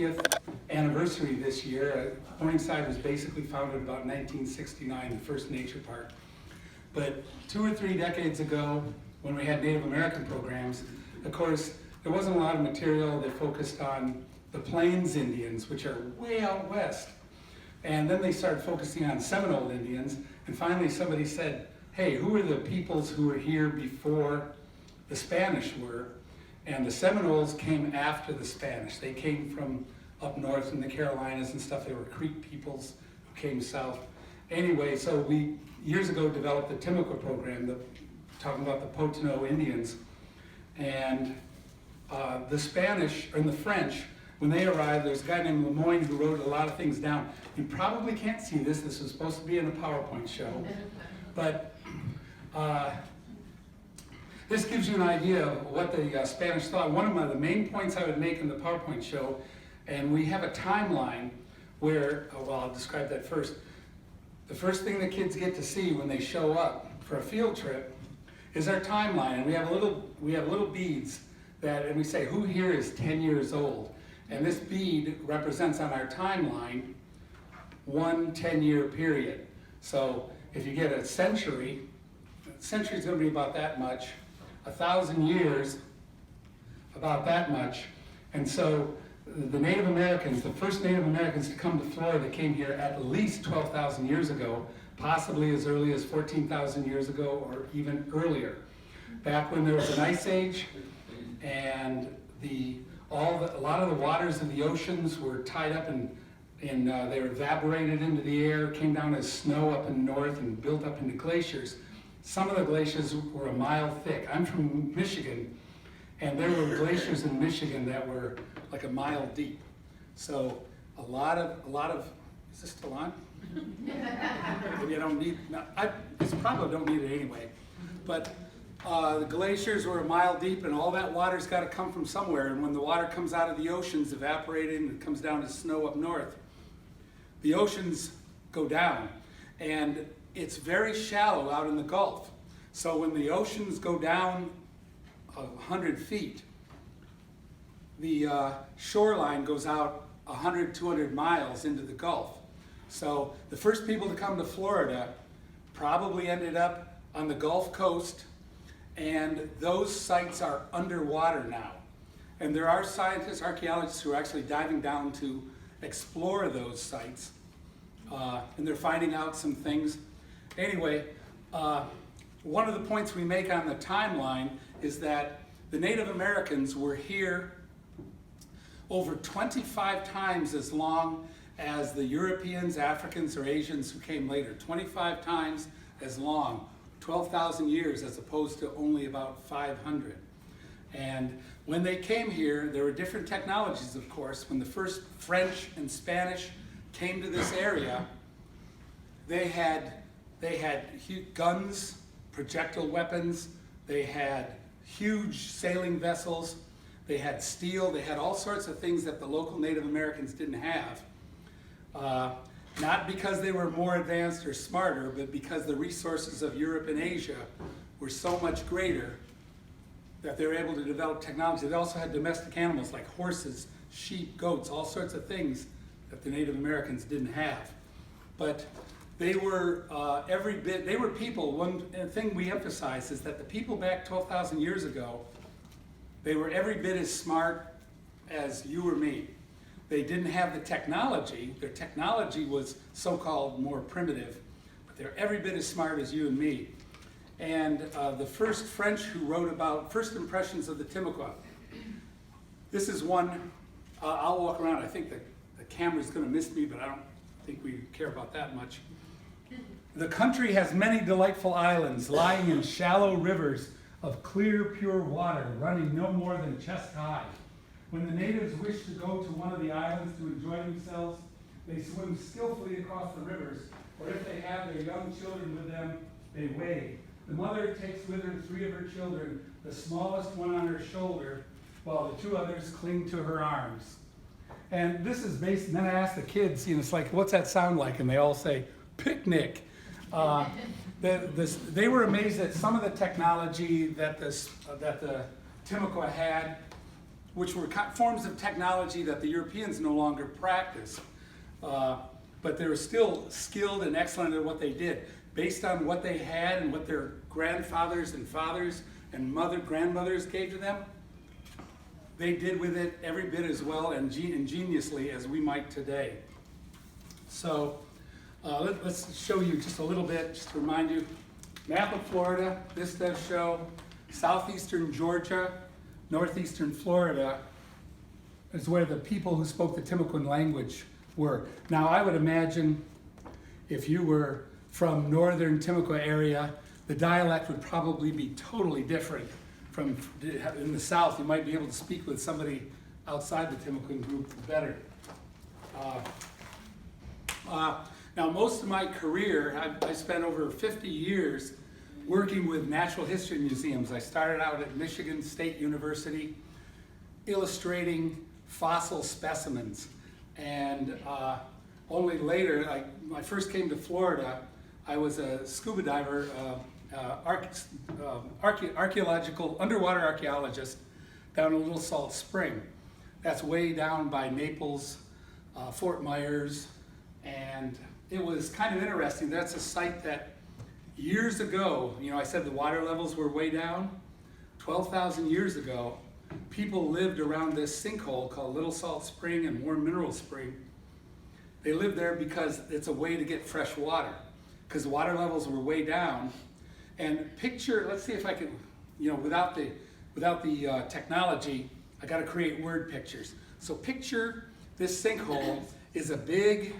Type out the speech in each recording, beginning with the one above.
50th anniversary this year. Morningside was basically founded about 1969, the first nature park. But 2 or 3 decades ago, when we had Native American programs, of course, there wasn't a lot of material that focused on the Plains Indians, which are way out west. And then they started focusing on Seminole Indians, and finally somebody said, hey, who are the peoples who were here before the Spanish were? And the Seminoles came after the Spanish. They came from up north in the Carolinas and stuff. They were Creek peoples who came south. Anyway, so we years ago developed the Timucua program, talking about the Pocono Indians. And the Spanish, and the French, when they arrived, there's a guy named Lemoyne who wrote a lot of things down. You probably can't see this. This was supposed to be in a PowerPoint show. But this gives you an idea of what the Spanish thought. One of the main points I would make in the PowerPoint show, and we have a timeline where, well, I'll describe that first. The first thing the kids get to see when they show up for a field trip is our timeline. And we have little beads that, and we say, who here is 10 years old? And this bead represents on our timeline one 10-year period. So if you get a century is going to be about that much. 1,000 years, about that much. And so the Native Americans, the first Native Americans to come to Florida came here at least 12,000 years ago, possibly as early as 14,000 years ago or even earlier. Back when there was an ice age and a lot of the waters of the oceans were tied up and they were evaporated into the air, came down as snow up in the north and built up into glaciers. Some of the glaciers were a mile thick. I'm from Michigan, and there were glaciers in Michigan that were like a mile deep. So a lot of, is this still on? Maybe I don't need, I probably don't need it anyway. But the glaciers were a mile deep, and all that water's got to come from somewhere. And when the water comes out of the oceans, evaporating, and it comes down to snow up north, the oceans go down. And it's very shallow out in the Gulf. So when the oceans go down 100 feet, the shoreline goes out 100, 200 miles into the Gulf. So the first people to come to Florida probably ended up on the Gulf Coast, and those sites are underwater now. And there are scientists, archaeologists who are actually diving down to explore those sites, and they're finding out some things. Anyway, one of the points we make on the timeline is that the Native Americans were here over 25 times as long as the Europeans, Africans, or Asians who came later. 25 times as long, 12,000 years as opposed to only about 500. And when they came here, there were different technologies, of course. When the first French and Spanish came to this area, they had guns, projectile weapons, they had huge sailing vessels, they had steel, they had all sorts of things that the local Native Americans didn't have. Not because they were more advanced or smarter, but because the resources of Europe and Asia were so much greater that they were able to develop technology. They also had domestic animals like horses, sheep, goats, all sorts of things that the Native Americans didn't have. But they were they were people. One thing we emphasize is that the people back 12,000 years ago, they were every bit as smart as you or me. They didn't have the technology. Their technology was so-called more primitive, but they're every bit as smart as you and me. And the first French who wrote about first impressions of the Timucua. This is one, I'll walk around. I think the camera's going to miss me, but I don't think we care about that much. The country has many delightful islands lying in shallow rivers of clear, pure water running no more than chest high. When the natives wish to go to one of the islands to enjoy themselves, they swim skillfully across the rivers, or if they have their young children with them, they wade. The mother takes with her 3 of her children, the smallest one on her shoulder, while the 2 others cling to her arms. And this is based, and then I asked the kids, it's like, what's that sound like? And they all say, picnic. They were amazed at some of the technology that the Timucua had. which were forms of technology that the Europeans no longer practice. But they were still skilled and excellent at what they did. Based on what they had and what their grandfathers and fathers and grandmothers gave to them, they did with it every bit as well and ingeniously as we might today. So let's show you just a little bit, just to remind you. Map of Florida, this does show southeastern Georgia, northeastern Florida is where the people who spoke the Timucuan language were. Now I would imagine if you were from northern Timucua area, the dialect would probably be totally different from in the south. You might be able to speak with somebody outside the Timucuan group better. Now most of my career, I spent over 50 years working with natural history museums. I started out at Michigan State University illustrating fossil specimens. And only later, when I first came to Florida, I was a scuba diver, underwater archaeologist down in Little Salt Spring. That's way down by Naples, Fort Myers, and it was kind of interesting. That's a site that years ago, I said the water levels were way down. 12,000 years ago, people lived around this sinkhole called Little Salt Spring and Warm Mineral Spring. They lived there because it's a way to get fresh water, because the water levels were way down. And picture, let's see if I can, without the technology, I got to create word pictures. So picture this sinkhole is a big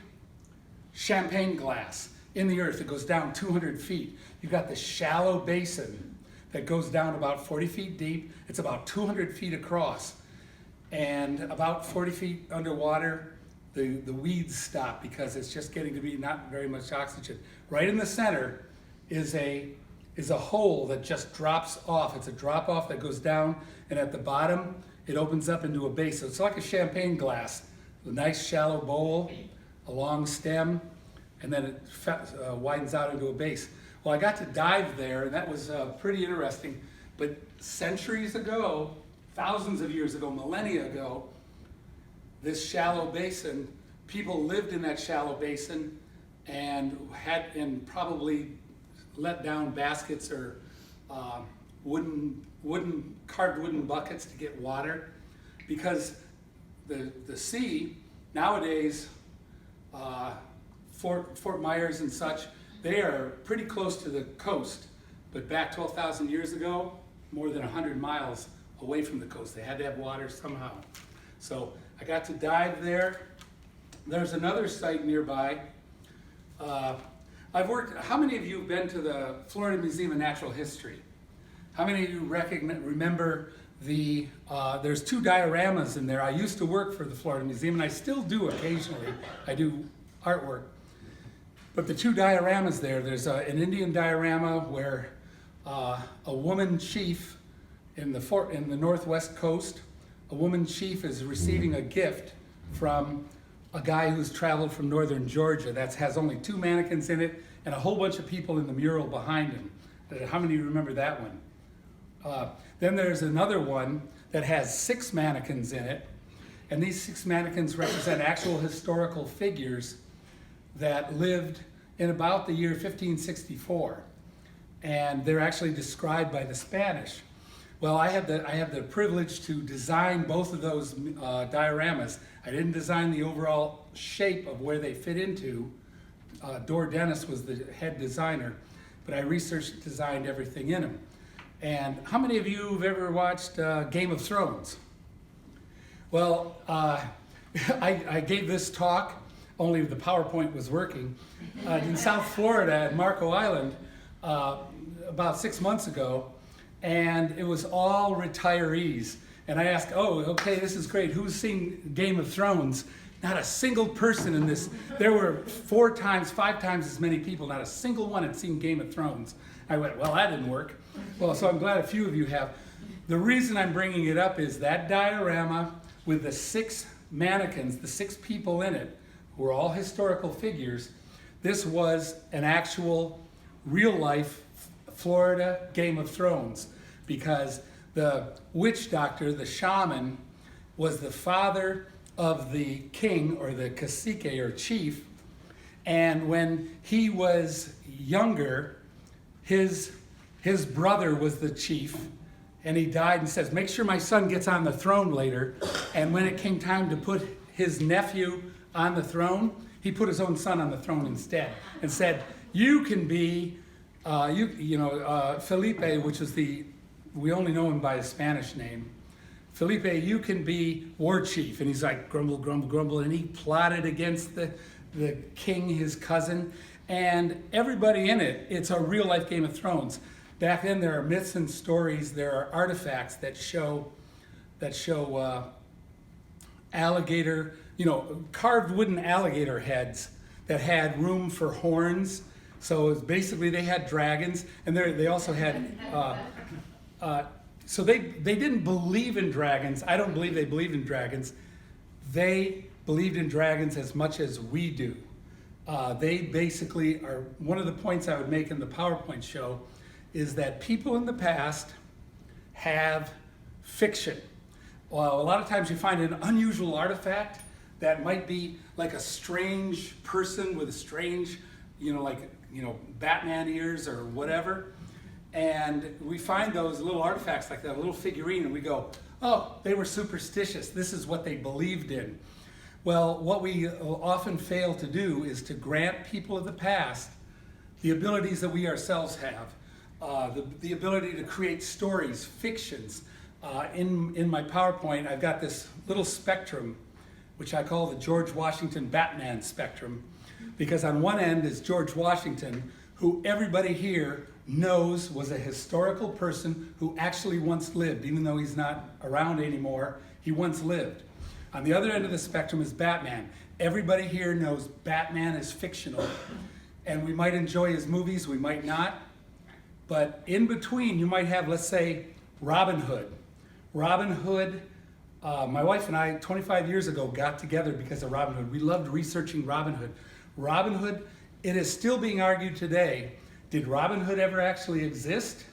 champagne glass in the earth. It goes down 200 feet. You've got this shallow basin that goes down about 40 feet deep. It's about 200 feet across. And about 40 feet underwater, the weeds stop because it's just getting to be not very much oxygen. Right in the center is a hole that just drops off. It's a drop off that goes down, and at the bottom it opens up into a base. So it's like a champagne glass, a nice shallow bowl, a long stem, and then it widens out into a base. Well, I got to dive there, and that was pretty interesting. But centuries ago, thousands of years ago, millennia ago, this shallow basin, people lived in that shallow basin and probably let down baskets or carved wooden buckets to get water, because the sea nowadays, Fort Myers and such, they are pretty close to the coast, but back 12,000 years ago, more than 100 miles away from the coast. They had to have water somehow. So I got to dive there. There's another site nearby. How many of you have been to the Florida Museum of Natural History? How many of you remember there's two dioramas in there. I used to work for the Florida Museum, and I still do occasionally. I do artwork. But the two dioramas there's an Indian diorama where a woman chief in the northwest coast, a woman chief is receiving a gift from a guy who's traveled from northern Georgia that has only 2 mannequins in it and a whole bunch of people in the mural behind him. How many of you remember that one? Then there's another one that has 6 mannequins in it, and these 6 mannequins represent actual historical figures that lived in about the year 1564, and they're actually described by the Spanish. Well, I have the privilege to design both of those dioramas. I didn't design the overall shape of where they fit into. Dor Dennis was the head designer, but I designed everything in them. And how many of you have ever watched Game of Thrones? Well, I gave this talk, only the PowerPoint was working, in South Florida at Marco Island about 6 months ago, and it was all retirees. And I asked, okay, this is great. Who's seen Game of Thrones? Not a single person in this. There were 4 times, 5 times as many people. Not a single one had seen Game of Thrones. I went, well, that didn't work. Well, so I'm glad a few of you have. The reason I'm bringing it up is that diorama with the 6 mannequins, the 6 people in it, who are all historical figures. This was an actual, real-life Florida Game of Thrones, because the witch doctor, the shaman, was the father of the king, or the cacique or chief, and when he was younger, his brother was the chief, and he died, and says, make sure my son gets on the throne later. And when it came time to put his nephew on the throne, he put his own son on the throne instead, and said, you can be, Felipe, which is we only know him by his Spanish name. Felipe, you can be war chief. And he's like, grumble, grumble, grumble. And he plotted against the king, his cousin. And everybody in it, it's a real life Game of Thrones. Back then there are myths and stories, there are artifacts that show alligator, carved wooden alligator heads that had room for horns. So it was basically they had dragons, and they also had, so they didn't believe in dragons. I don't believe they believed in dragons. They believed in dragons as much as we do. They basically are, one of the points I would make in the PowerPoint show is that people in the past have fiction. Well, a lot of times you find an unusual artifact that might be like a strange person with a strange, Batman ears or whatever. And we find those little artifacts like that, a little figurine, and we go, oh, they were superstitious. This is what they believed in. Well, what we often fail to do is to grant people of the past the abilities that we ourselves have. The ability to create stories, fictions. In my PowerPoint, I've got this little spectrum, which I call the George Washington Batman spectrum, because on one end is George Washington, who everybody here knows was a historical person who actually once lived. Even though he's not around anymore, he once lived. On the other end of the spectrum is Batman. Everybody here knows Batman is fictional, and we might enjoy his movies, we might not. But in between, you might have, let's say, Robin Hood. Robin Hood, my wife and I, 25 years ago, got together because of Robin Hood. We loved researching Robin Hood. Robin Hood, it is still being argued today, did Robin Hood ever actually exist?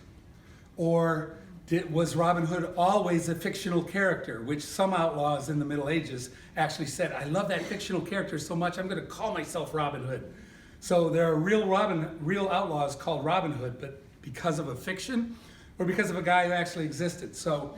Or was Robin Hood always a fictional character, which some outlaws in the Middle Ages actually said, I love that fictional character so much, I'm going to call myself Robin Hood. So there are real outlaws called Robin Hood, but because of a fiction or because of a guy who actually existed. So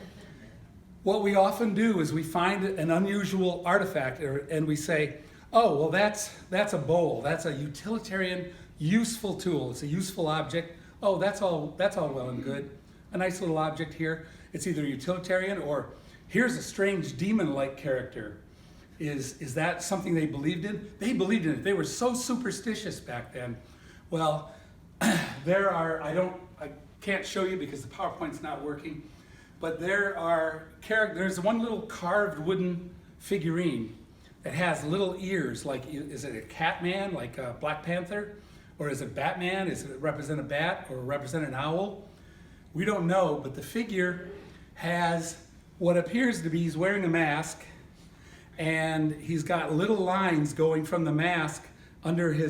what we often do is we find an unusual artifact and we say, oh, well, that's a bowl. That's a utilitarian, useful tool. It's a useful object. Oh, that's all well and good. A nice little object here. It's either utilitarian or here's a strange demon-like character. Is that something they believed in? They believed in it. They were so superstitious back then. Well, I can't show you because the PowerPoint's not working, but there's one little carved wooden figurine that has little ears, like, is it a cat man, like a Black Panther? Or is it Batman? Does it represent a bat or represent an owl? We don't know, but the figure has what appears to be, he's wearing a mask, and he's got little lines going from the mask under he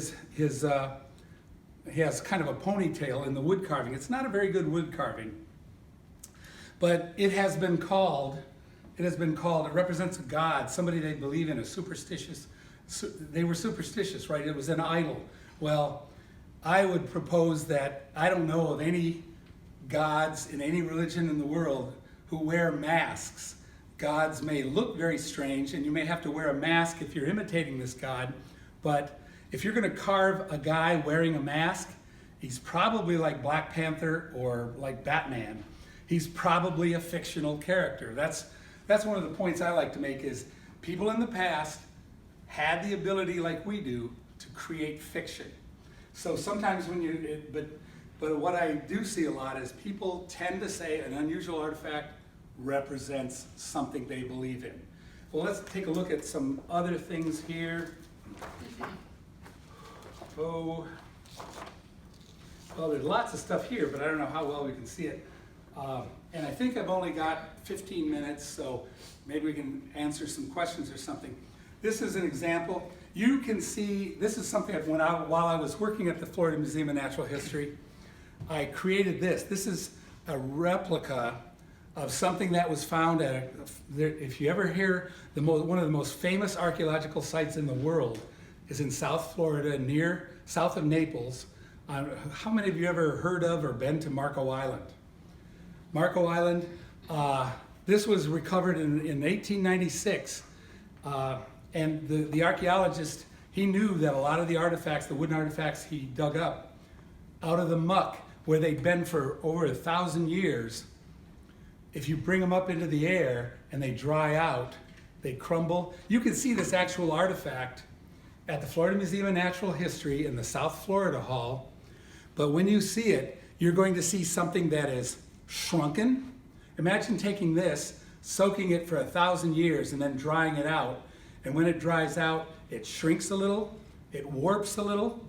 has kind of a ponytail in the wood carving. It's not a very good wood carving, but it represents a god, somebody they believe in, they were superstitious, right? It was an idol. Well, I would propose that I don't know of any gods in any religion in the world who wear masks. Gods may look very strange, and you may have to wear a mask if you're imitating this god, but if you're going to carve a guy wearing a mask, he's probably like Black Panther or like Batman. He's probably a fictional character. That's one of the points I like to make is people in the past had the ability like we do to create fiction. So sometimes but what I do see a lot is people tend to say an unusual artifact represents something they believe in. Well, let's take a look at some other things here. Oh, well, there's lots of stuff here, but I don't know how well we can see it. And I think I've only got 15 minutes, so maybe we can answer some questions or something. This is an example. You can see, this is something while I was working at the Florida Museum of Natural History, I created this. This is a replica of something that was found at, if you ever hear, one of the most famous archaeological sites in the world is in South Florida, south of Naples. How many of you ever heard of or been to Marco Island? Marco Island, this was recovered in 1896, and the archaeologist, he knew that a lot of the artifacts, the wooden artifacts he dug up out of the muck, where they'd been for over 1,000 years, if you bring them up into the air and they dry out, they crumble. You can see this actual artifact at the Florida Museum of Natural History in the South Florida Hall, but when you see it, you're going to see something that is shrunken. Imagine taking this, soaking it for 1,000 years and then drying it out, and when it dries out, it shrinks a little, it warps a little,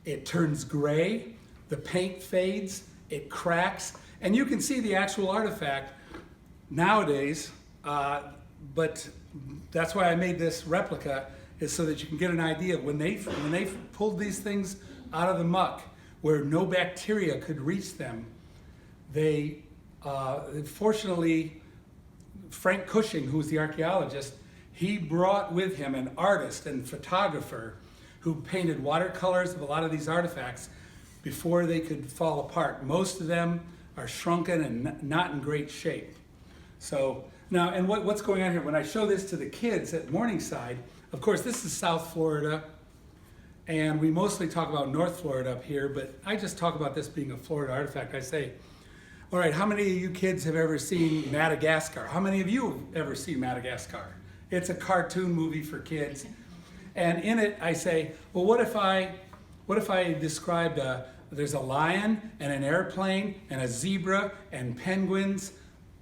it turns gray, the paint fades, it cracks, and you can see the actual artifact nowadays, but that's why I made this replica, is so that you can get an idea of when they pulled these things out of the muck where no bacteria could reach them. They, fortunately, Frank Cushing, who was the archaeologist, he brought with him an artist and photographer who painted watercolors of a lot of these artifacts before they could fall apart. Most of them are shrunken and not in great shape. So now, and what's going on here? When I show this to the kids at Morningside, of course, this is South Florida, and we mostly talk about North Florida up here, but I just talk about this being a Florida artifact. I say, all right, how many of you kids have ever seen Madagascar? How many of you have ever seen Madagascar? It's a cartoon movie for kids. And in it, I say, well, what if I described there's a lion and an airplane and a zebra and penguins?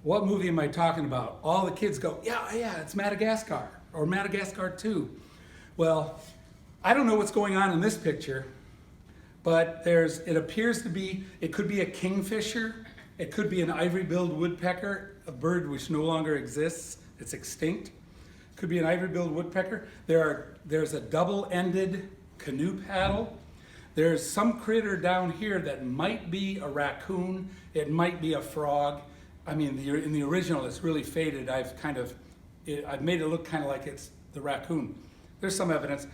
What movie am I talking about? All the kids go, yeah, it's Madagascar or Madagascar 2. Well, I don't know what's going on in this picture, but it appears to be, it could be a kingfisher, it could be an ivory-billed woodpecker, a bird which no longer exists, it's extinct. Could be an ivory-billed woodpecker. There's a double-ended canoe paddle. There's some critter down here that might be a raccoon, it might be a frog. I mean, in the original, it's really faded. I've made it look kind of like it's the raccoon. There's some evidence.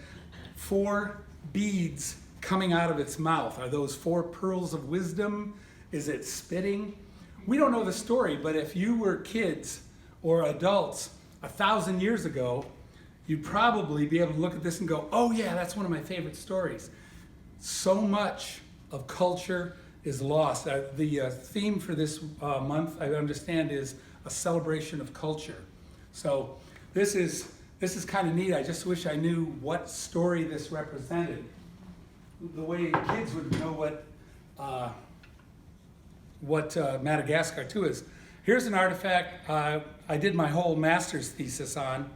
4 beads coming out of its mouth. Are those 4 pearls of wisdom? Is it spitting? We don't know the story, but if you were kids or adults 1,000 years ago, you'd probably be able to look at this and go, oh yeah, that's one of my favorite stories. So much of culture is lost. The theme for this month, I understand, is a celebration of culture. So this is kind of neat. I just wish I knew what story this represented. The way kids would know what Madagascar 2 is. Here's an artifact I did my whole master's thesis on,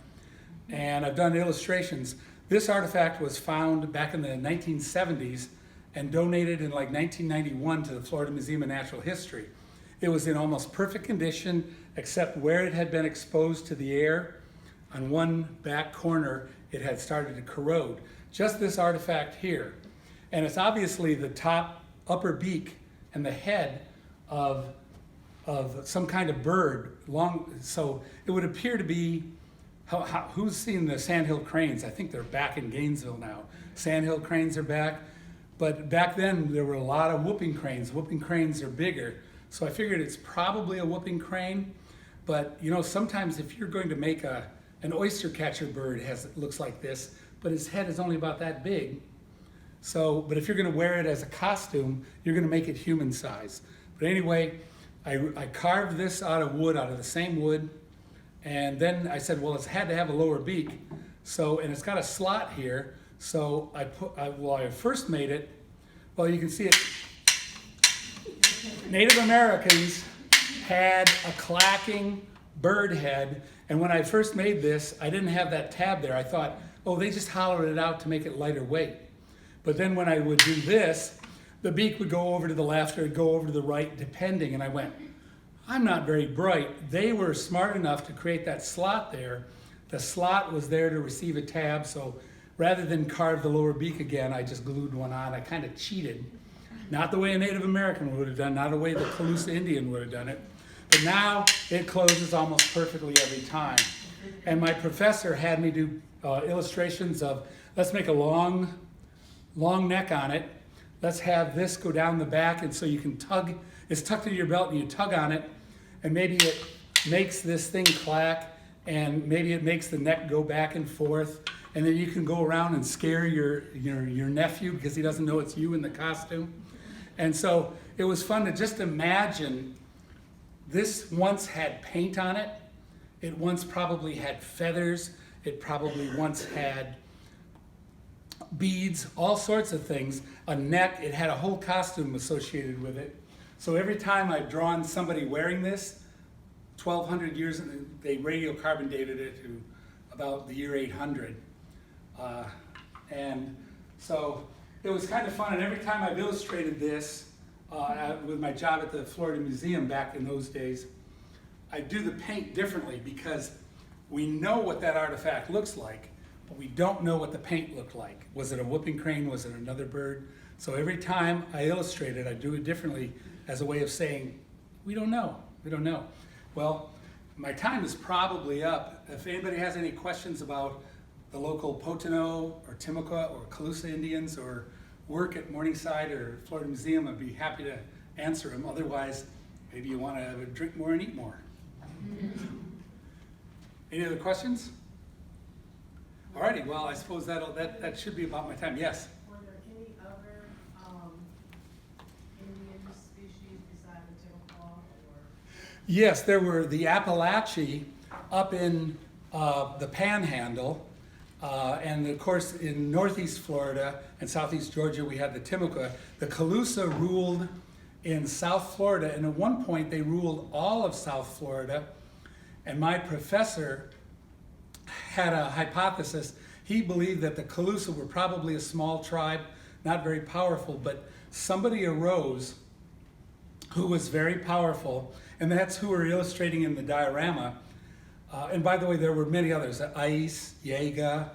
and I've done illustrations. This artifact was found back in the 1970s and donated in like 1991 to the Florida Museum of Natural History. It was in almost perfect condition, except where it had been exposed to the air. On one back corner, it had started to corrode. Just this artifact here. And it's obviously the top upper beak and the head of some kind of bird. So it would appear to be, who's seen the sandhill cranes? I think they're back in Gainesville now. Sandhill cranes are back. But back then, there were a lot of whooping cranes. Whooping cranes are bigger. So I figured it's probably a whooping crane. But you know, sometimes if you're going to make an oyster catcher bird, it looks like this, but his head is only about that big. So, but if you're going to wear it as a costume, you're going to make it human size. But anyway, I carved this out of wood, out of the same wood. And then I said, well, it's had to have a lower beak. So, and it's got a slot here. So I first made it, well, you can see it. Native Americans had a clacking bird head. And when I first made this, I didn't have that tab there. I thought, oh, they just hollowed it out to make it lighter weight. But then when I would do this, the beak would go over to the left or it'd go over to the right, depending. And I went, I'm not very bright. They were smart enough to create that slot there. The slot was there to receive a tab, so rather than carve the lower beak again, I just glued one on. I kind of cheated. Not the way a Native American would have done, not the way the Calusa Indian would have done it. But now it closes almost perfectly every time. And my professor had me do illustrations of, let's make a long neck on it. Let's have this go down the back, and so you can tug, it's tucked into your belt and you tug on it, and maybe it makes this thing clack, and maybe it makes the neck go back and forth, and then you can go around and scare your nephew because he doesn't know it's you in the costume. And so it was fun to just imagine this once had paint on it. It once probably had feathers. It probably once had beads, all sorts of things. A neck, it had a whole costume associated with it. So every time I've drawn somebody wearing this, 1,200 years, they radiocarbon dated it to about the year 800. And so it was kind of fun, and every time I've illustrated this with my job at the Florida Museum back in those days, I do the paint differently because we know what that artifact looks like, but we don't know what the paint looked like. Was it a whooping crane? Was it another bird? So every time I illustrate it, I do it differently as a way of saying, we don't know, we don't know. Well, my time is probably up. If anybody has any questions about the local Pocono or Timucua or Calusa Indians or work at Morningside or Florida Museum, I'd be happy to answer them. Otherwise, maybe you want to drink more and eat more. Any other questions? Alrighty, well, I suppose that should be about my time. Yes? Were there any other Indian species besides the Timucua? Yes, there were the Appalachee up in the Panhandle, and of course in northeast Florida and southeast Georgia we had the Timucua. The Calusa ruled in South Florida, and at one point they ruled all of South Florida, and my professor had a hypothesis. He believed that the Calusa were probably a small tribe, not very powerful, but somebody arose who was very powerful, and that's who we're illustrating in the diorama. And by the way, there were many others, Ais, Yaga,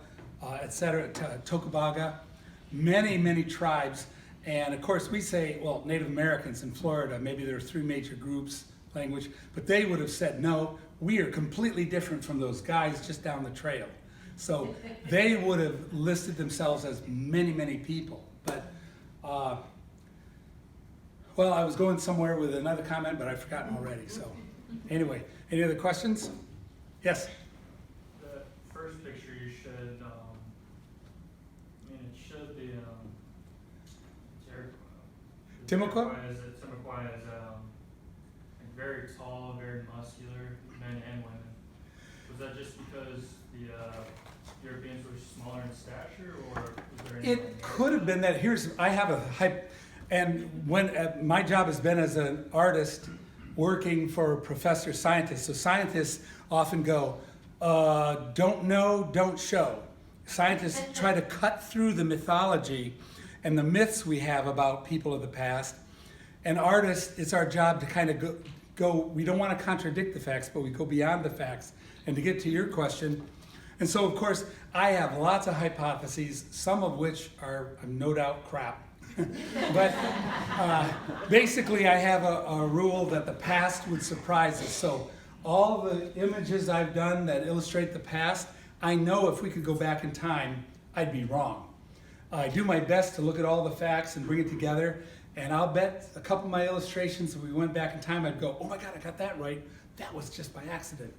etc., Tocobaga, many tribes. And of course we say, well, Native Americans in Florida, maybe there are 3 major groups, language, but they would have said, no, we are completely different from those guys just down the trail. So they would have listed themselves as many people. But, well, I was going somewhere with another comment, but I've forgotten already. So anyway, any other questions? Yes? The first picture you showed, it showed the Timucua? Timucua is very tall, very muscular, men and women. Was that just because the Europeans were smaller in stature, or was there any? It could have been that. I have a hype, and when my job has been as an artist working for professor scientists. So scientists often go, don't know, don't show. Scientists try to cut through the mythology and the myths we have about people of the past. And artists, it's our job to kind of go, we don't want to contradict the facts, but we go beyond the facts. And to get to your question, and so of course, I have lots of hypotheses, some of which are no doubt crap. But basically I have a rule that the past would surprise us. So all the images I've done that illustrate the past, I know if we could go back in time, I'd be wrong. I do my best to look at all the facts and bring it together, and I'll bet a couple of my illustrations, if we went back in time, I'd go, oh my God, I got that right. That was just by accident.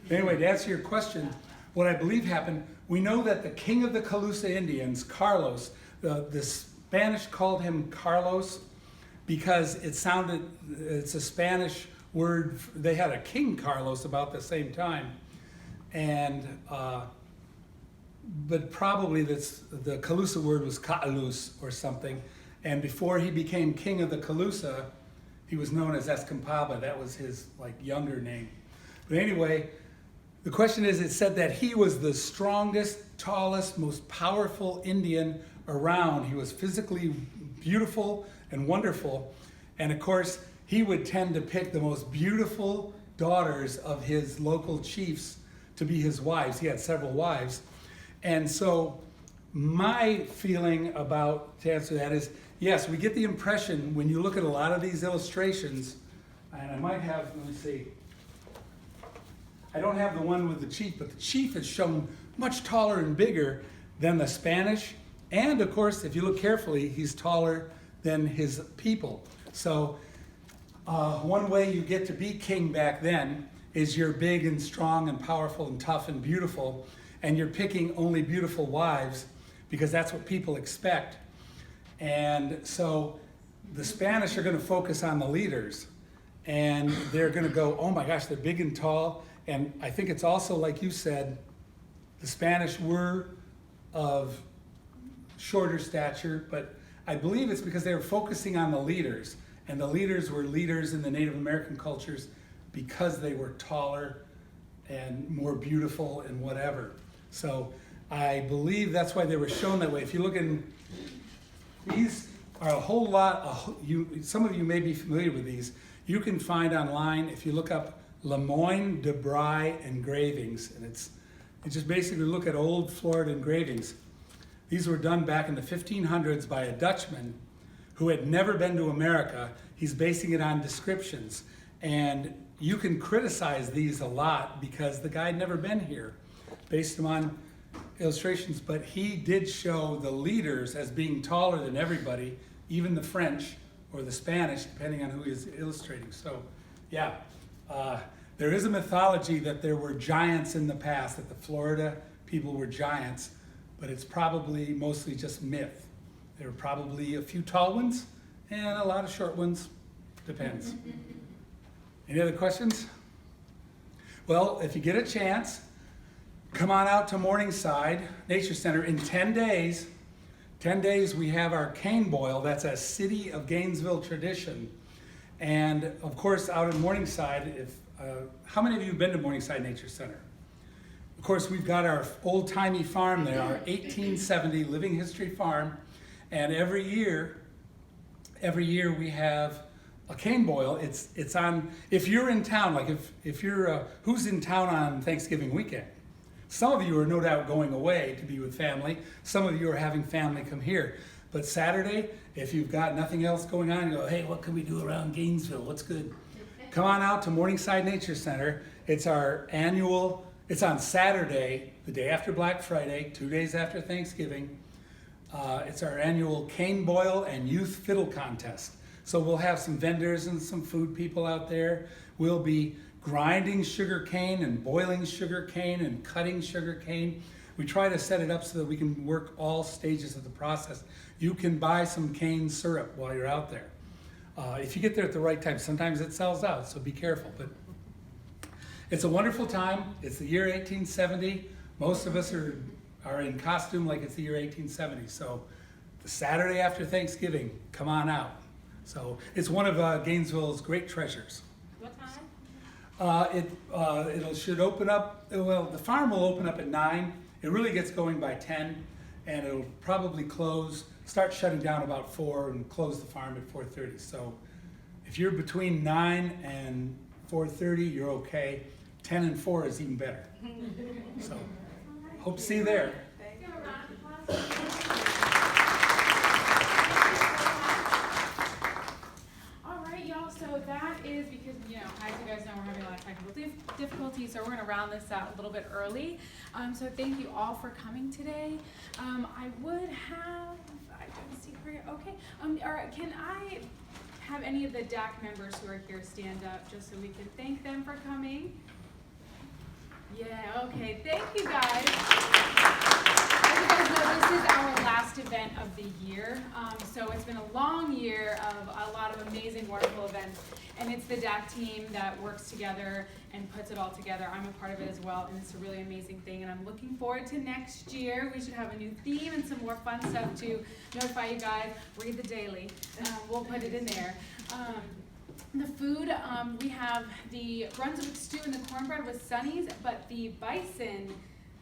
But anyway, to answer your question, what I believe happened, we know that the king of the Calusa Indians, Carlos, the Spanish called him Carlos because it's a Spanish word. They had a king Carlos about the same time. And, but probably the Calusa word was Ka'alus or something. And before he became king of the Calusa, he was known as Escampaba. That was his younger name. But anyway, the question is, it said that he was the strongest, tallest, most powerful Indian around. He was physically beautiful and wonderful. And of course, he would tend to pick the most beautiful daughters of his local chiefs to be his wives. He had several wives. And so my feeling about, to answer that is, yes, we get the impression when you look at a lot of these illustrations And I might have, let me see. I don't have the one with the chief, but the chief is shown much taller and bigger than the Spanish. And of course, if you look carefully, he's taller than his people. So one way you get to be king back then is you're big and strong and powerful and tough and beautiful, and you're picking only beautiful wives because that's what people expect. And so the Spanish are going to focus on the leaders, and they're going to go, oh my gosh, they're big and tall. And I think it's also, like you said, the Spanish were of shorter stature, but I believe it's because they were focusing on the leaders. And the leaders were leaders in the Native American cultures because they were taller and more beautiful and whatever. So I believe that's why they were shown that way. If you look in, these are a whole lot, some of you may be familiar with these. You can find online, if you look up Lemoyne de Bry engravings, and it's just basically look at old Florida engravings. These were done back in the 1500s by a Dutchman who had never been to America. He's basing it on descriptions. And you can criticize these a lot because the guy had never been here, based them on illustrations, but he did show the leaders as being taller than everybody, even the French or the Spanish, depending on who he's illustrating. So, yeah. There is a mythology that there were giants in the past, that the Florida people were giants, but it's probably mostly just myth. There were probably a few tall ones and a lot of short ones. Depends. Any other questions? Well, if you get a chance, come on out to Morningside Nature Center. In 10 days, we have our cane boil. That's a City of Gainesville tradition. And of course, out in Morningside, how many of you have been to Morningside Nature Center? Of course, we've got our old-timey farm there, our 1870 living history farm. And every year we have a cane boil. It's on, if you're in town, like if you're, who's in town on Thanksgiving weekend? Some of you are no doubt going away to be with family. Some of you are having family come here. But Saturday, if you've got nothing else going on, you go, hey, what can we do around Gainesville? What's good? Come on out to Morningside Nature Center. It's our annual, it's on Saturday, the day after Black Friday, 2 days after Thanksgiving. It's our annual cane boil and youth fiddle contest. So we'll have some vendors and some food people out there. We'll be grinding sugar cane and boiling sugar cane and cutting sugar cane. We try to set it up so that we can work all stages of the process. You can buy some cane syrup while you're out there. If you get there at the right time, sometimes it sells out, so be careful. But it's a wonderful time. It's the year 1870. Most of us are in costume like it's the year 1870. So the Saturday after Thanksgiving, come on out. So it's one of Gainesville's great treasures. What time? It should open up, well, the farm will open up at 9. It really gets going by 10, and it'll probably start shutting down about 4 and close the farm at 4:30. So if you're between 9 and 4:30, you're okay. 10 and 4 is even better. So hope to see you there. Give a round of applause. All right, y'all, so that is because, as you guys know, we're having a lot of technical difficulties, so we're going to round this out a little bit early. So thank you all for coming today. I don't see her. Okay. All right, can I have any of the DAC members who are here stand up just so we can thank them for coming? Yeah, okay. Thank you guys. As you guys know, this is our last event of the year. So it's been a long year of a lot of amazing, wonderful events. And it's the DAC team that works together and puts it all together. I'm a part of it as well, and it's a really amazing thing. And I'm looking forward to next year. We should have a new theme and some more fun stuff to notify you guys. Read the daily. We'll put it in there. The food, we have the Brunswick stew and the cornbread with Sunny's, but the bison,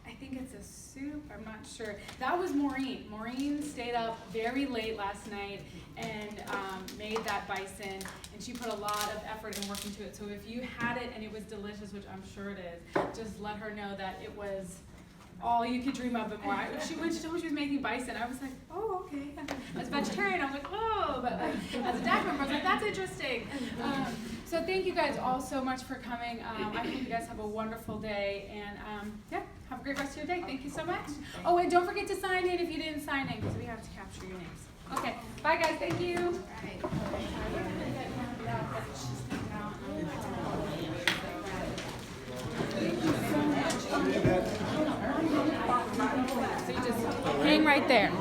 I think it's a soup, I'm not sure. That was Maureen. Maureen stayed up very late last night and made that bison, and she put a lot of effort and work into it. So if you had it and it was delicious, which I'm sure it is, just let her know that it was all you could dream of and more. When she told me she was making bison, I was like, oh, okay. As a vegetarian, I was like, oh, but as a DAC member, I was like, that's interesting. So thank you guys all so much for coming. I hope you guys have a wonderful day, and yeah, have a great rest of your day. Thank you so much. Oh, and don't forget to sign in if you didn't sign in, because we have to capture your names. Okay, bye guys, thank you. So you just hang right there.